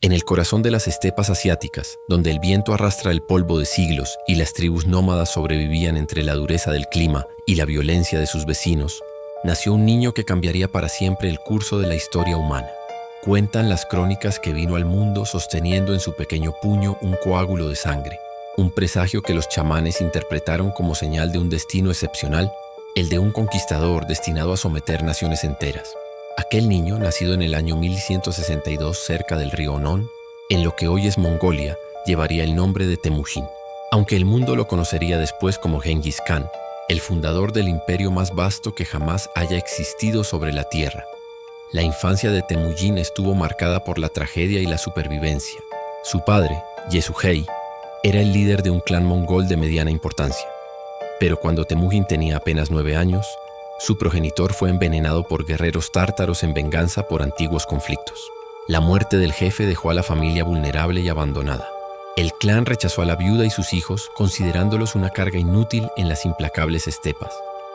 En el corazón de las estepas asiáticas, donde el viento arrastra el polvo de siglos y las tribus nómadas sobrevivían entre la dureza del clima y la violencia de sus vecinos, nació un niño que cambiaría para siempre el curso de la historia humana. Cuentan las crónicas que vino al mundo sosteniendo en su pequeño puño un coágulo de sangre, un presagio que los chamanes interpretaron como señal de un destino excepcional, el de un conquistador destinado a someter naciones enteras. Aquel niño, nacido en el año 1162 cerca del río Onon, en lo que hoy es Mongolia, llevaría el nombre de Temujin, aunque el mundo lo conocería después como Genghis Khan, el fundador del imperio más vasto que jamás haya existido sobre la tierra. La infancia de Temujin estuvo marcada por la tragedia y la supervivencia. Su padre, Yesugei, era el líder de un clan mongol de mediana importancia. Pero cuando Temujin tenía apenas 9 años, su progenitor fue envenenado por guerreros tártaros en venganza por antiguos conflictos. La muerte del jefe dejó a la familia vulnerable y abandonada. El clan rechazó a la viuda y sus hijos, considerándolos una carga inútil en las implacables estepas.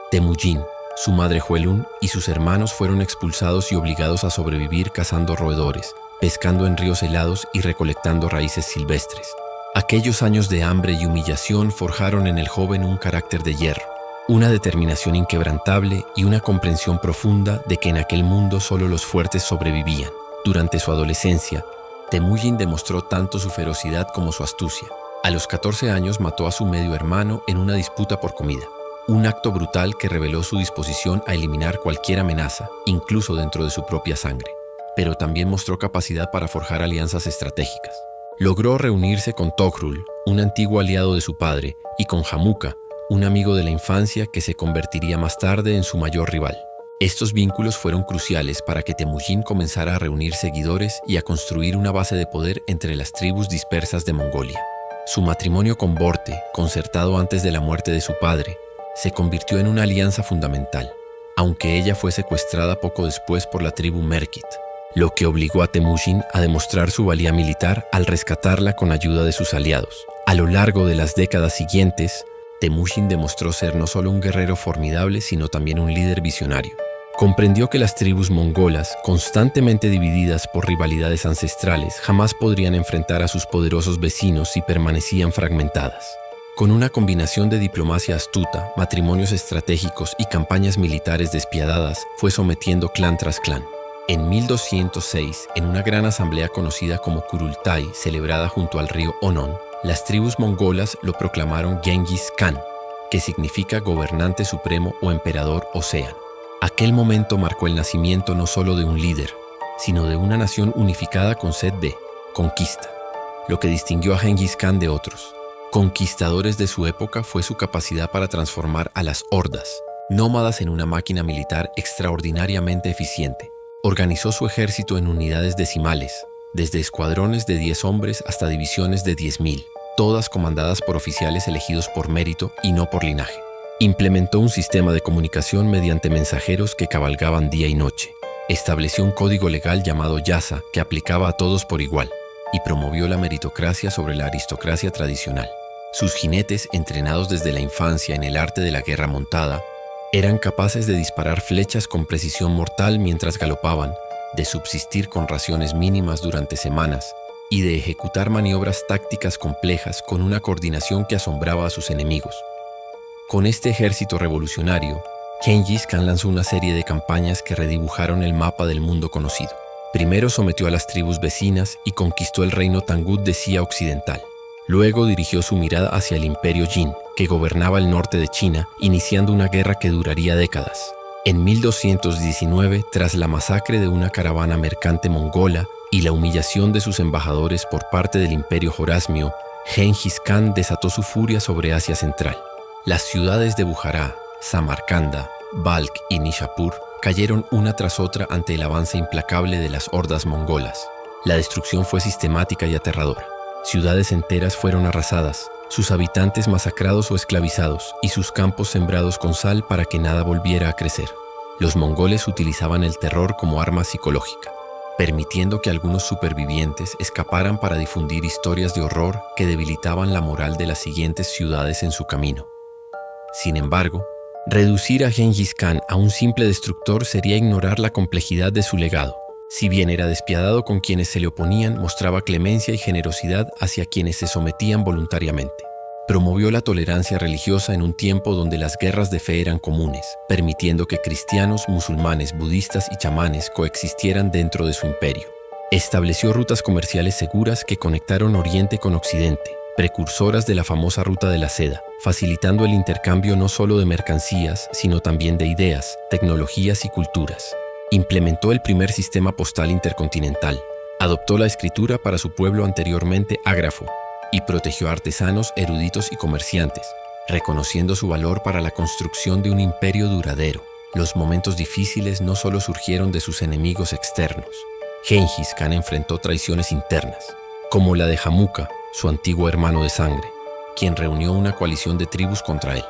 Temujin, su madre Huelun y sus hermanos fueron expulsados y obligados a sobrevivir cazando roedores, pescando en ríos helados y recolectando raíces silvestres. Aquellos años de hambre y humillación forjaron en el joven un carácter de hierro, una determinación inquebrantable y una comprensión profunda de que en aquel mundo solo los fuertes sobrevivían. Durante su adolescencia, Temujin demostró tanto su ferocidad como su astucia. A los 14 años mató a su medio hermano en una disputa por comida, un acto brutal que reveló su disposición a eliminar cualquier amenaza, incluso dentro de su propia sangre. Pero también mostró capacidad para forjar alianzas estratégicas. Logró reunirse con Togrul, un antiguo aliado de su padre, y con Jamuka, un amigo de la infancia que se convertiría más tarde en su mayor rival. Estos vínculos fueron cruciales para que Temujin comenzara a reunir seguidores y a construir una base de poder entre las tribus dispersas de Mongolia. Su matrimonio con Borte, concertado antes de la muerte de su padre, se convirtió en una alianza fundamental, aunque ella fue secuestrada poco después por la tribu Merkit, lo que obligó a Temujin a demostrar su valía militar al rescatarla con ayuda de sus aliados. A lo largo de las décadas siguientes, Temujin demostró ser no solo un guerrero formidable, sino también un líder visionario. Comprendió que las tribus mongolas, constantemente divididas por rivalidades ancestrales, jamás podrían enfrentar a sus poderosos vecinos si permanecían fragmentadas. Con una combinación de diplomacia astuta, matrimonios estratégicos y campañas militares despiadadas, fue sometiendo clan tras clan. En 1206, en una gran asamblea conocida como Kurultai, celebrada junto al río Onon, las tribus mongolas lo proclamaron Genghis Khan, que significa gobernante supremo o emperador Ocean. Aquel momento marcó el nacimiento no solo de un líder, sino de una nación unificada con sed de conquista. Lo que distinguió a Genghis Khan de otros conquistadores de su época fue su capacidad para transformar a las hordas, nómadas en una máquina militar extraordinariamente eficiente. Organizó su ejército en unidades decimales, desde escuadrones de 10 hombres hasta divisiones de 10.000, todas comandadas por oficiales elegidos por mérito y no por linaje. Implementó un sistema de comunicación mediante mensajeros que cabalgaban día y noche. Estableció un código legal llamado Yasa que aplicaba a todos por igual, y promovió la meritocracia sobre la aristocracia tradicional. Sus jinetes, entrenados desde la infancia en el arte de la guerra montada, eran capaces de disparar flechas con precisión mortal mientras galopaban, de subsistir con raciones mínimas durante semanas y de ejecutar maniobras tácticas complejas con una coordinación que asombraba a sus enemigos. Con este ejército revolucionario, Genghis Khan lanzó una serie de campañas que redibujaron el mapa del mundo conocido. Primero sometió a las tribus vecinas y conquistó el reino Tangut de Xia Occidental. Luego dirigió su mirada hacia el imperio Jin, que gobernaba el norte de China, iniciando una guerra que duraría décadas. En 1219, tras la masacre de una caravana mercante mongola y la humillación de sus embajadores por parte del imperio Jorasmio, Genghis Khan desató su furia sobre Asia Central. Las ciudades de Bujará, Samarcanda, Balkh y Nishapur cayeron una tras otra ante el avance implacable de las hordas mongolas. La destrucción fue sistemática y aterradora. Ciudades enteras fueron arrasadas, sus habitantes masacrados o esclavizados y sus campos sembrados con sal para que nada volviera a crecer. Los mongoles utilizaban el terror como arma psicológica, permitiendo que algunos supervivientes escaparan para difundir historias de horror que debilitaban la moral de las siguientes ciudades en su camino. Sin embargo, reducir a Genghis Khan a un simple destructor sería ignorar la complejidad de su legado. Si bien era despiadado con quienes se le oponían, mostraba clemencia y generosidad hacia quienes se sometían voluntariamente. Promovió la tolerancia religiosa en un tiempo donde las guerras de fe eran comunes, permitiendo que cristianos, musulmanes, budistas y chamanes coexistieran dentro de su imperio. Estableció rutas comerciales seguras que conectaron Oriente con Occidente, precursoras de la famosa Ruta de la Seda, facilitando el intercambio no solo de mercancías, sino también de ideas, tecnologías y culturas. Implementó el primer sistema postal intercontinental, adoptó la escritura para su pueblo anteriormente ágrafo y protegió a artesanos, eruditos y comerciantes, reconociendo su valor para la construcción de un imperio duradero. Los momentos difíciles no solo surgieron de sus enemigos externos. Gengis Khan enfrentó traiciones internas, como la de Jamuka, su antiguo hermano de sangre, quien reunió una coalición de tribus contra él.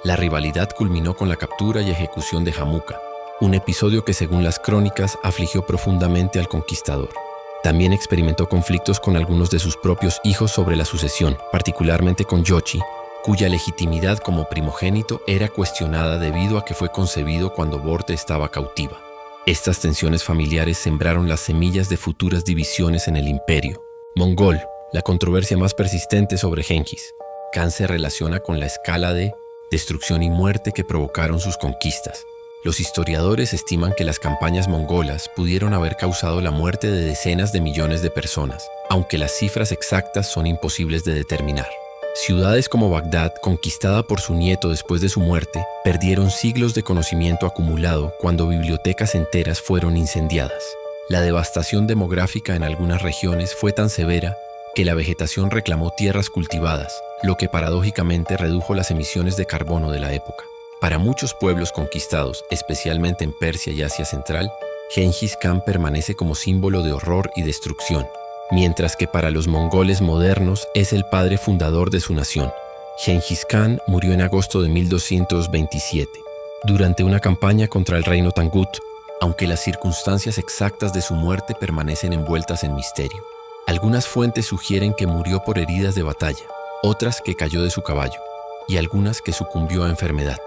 La rivalidad culminó con la captura y ejecución de Jamuka, un episodio que, según las crónicas, afligió profundamente al conquistador. También experimentó conflictos con algunos de sus propios hijos sobre la sucesión, particularmente con Jochi, cuya legitimidad como primogénito era cuestionada debido a que fue concebido cuando Borte estaba cautiva. Estas tensiones familiares sembraron las semillas de futuras divisiones en el imperio. Mongol, la controversia más persistente sobre Gengis Khan se relaciona con la escala de destrucción y muerte que provocaron sus conquistas. Los historiadores estiman que las campañas mongolas pudieron haber causado la muerte de decenas de millones de personas, aunque las cifras exactas son imposibles de determinar. Ciudades como Bagdad, conquistada por su nieto después de su muerte, perdieron siglos de conocimiento acumulado cuando bibliotecas enteras fueron incendiadas. La devastación demográfica en algunas regiones fue tan severa que la vegetación reclamó tierras cultivadas, lo que paradójicamente redujo las emisiones de carbono de la época. Para muchos pueblos conquistados, especialmente en Persia y Asia Central, Gengis Khan permanece como símbolo de horror y destrucción, mientras que para los mongoles modernos es el padre fundador de su nación. Gengis Khan murió en agosto de 1227, durante una campaña contra el reino Tangut, aunque las circunstancias exactas de su muerte permanecen envueltas en misterio. Algunas fuentes sugieren que murió por heridas de batalla, otras que cayó de su caballo, y algunas que sucumbió a enfermedad.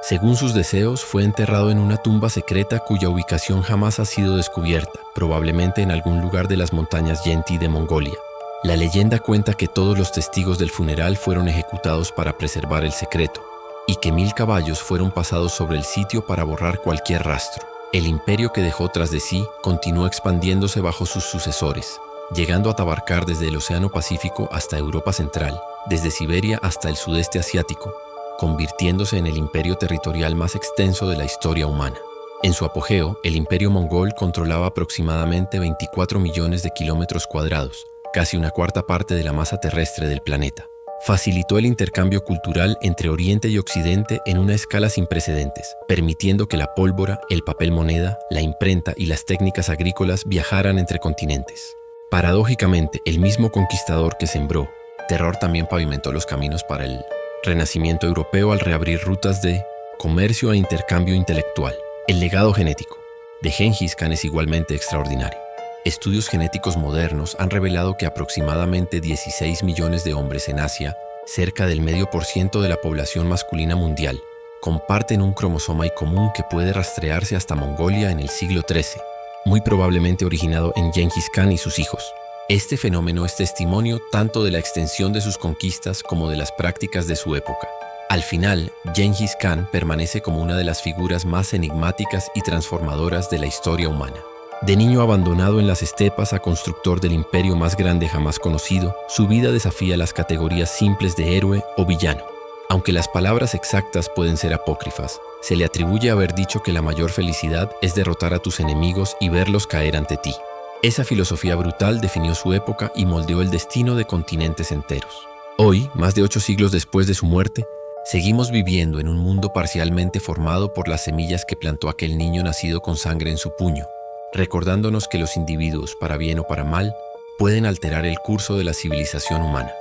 Según sus deseos, fue enterrado en una tumba secreta cuya ubicación jamás ha sido descubierta, probablemente en algún lugar de las montañas Yenti de Mongolia. La leyenda cuenta que todos los testigos del funeral fueron ejecutados para preservar el secreto, y que 1000 caballos fueron pasados sobre el sitio para borrar cualquier rastro. El imperio que dejó tras de sí continuó expandiéndose bajo sus sucesores, llegando a abarcar desde el Océano Pacífico hasta Europa Central, desde Siberia hasta el sudeste asiático, convirtiéndose en el imperio territorial más extenso de la historia humana. En su apogeo, el imperio mongol controlaba aproximadamente 24 millones de kilómetros cuadrados, casi una cuarta parte de la masa terrestre del planeta. Facilitó el intercambio cultural entre Oriente y Occidente en una escala sin precedentes, permitiendo que la pólvora, el papel moneda, la imprenta y las técnicas agrícolas viajaran entre continentes. Paradójicamente, el mismo conquistador que sembró terror también pavimentó los caminos para el renacimiento europeo al reabrir rutas de comercio e intercambio intelectual. El legado genético de Gengis Khan es igualmente extraordinario. Estudios genéticos modernos han revelado que aproximadamente 16 millones de hombres en Asia, cerca del 0,5% de la población masculina mundial, comparten un cromosoma Y común que puede rastrearse hasta Mongolia en el siglo XIII, muy probablemente originado en Gengis Khan y sus hijos. Este fenómeno es testimonio tanto de la extensión de sus conquistas como de las prácticas de su época. Al final, Gengis Khan permanece como una de las figuras más enigmáticas y transformadoras de la historia humana. De niño abandonado en las estepas a constructor del imperio más grande jamás conocido, su vida desafía las categorías simples de héroe o villano. Aunque las palabras exactas pueden ser apócrifas, se le atribuye haber dicho que la mayor felicidad es derrotar a tus enemigos y verlos caer ante ti. Esa filosofía brutal definió su época y moldeó el destino de continentes enteros. Hoy, más de 8 siglos después de su muerte, seguimos viviendo en un mundo parcialmente formado por las semillas que plantó aquel niño nacido con sangre en su puño, recordándonos que los individuos, para bien o para mal, pueden alterar el curso de la civilización humana.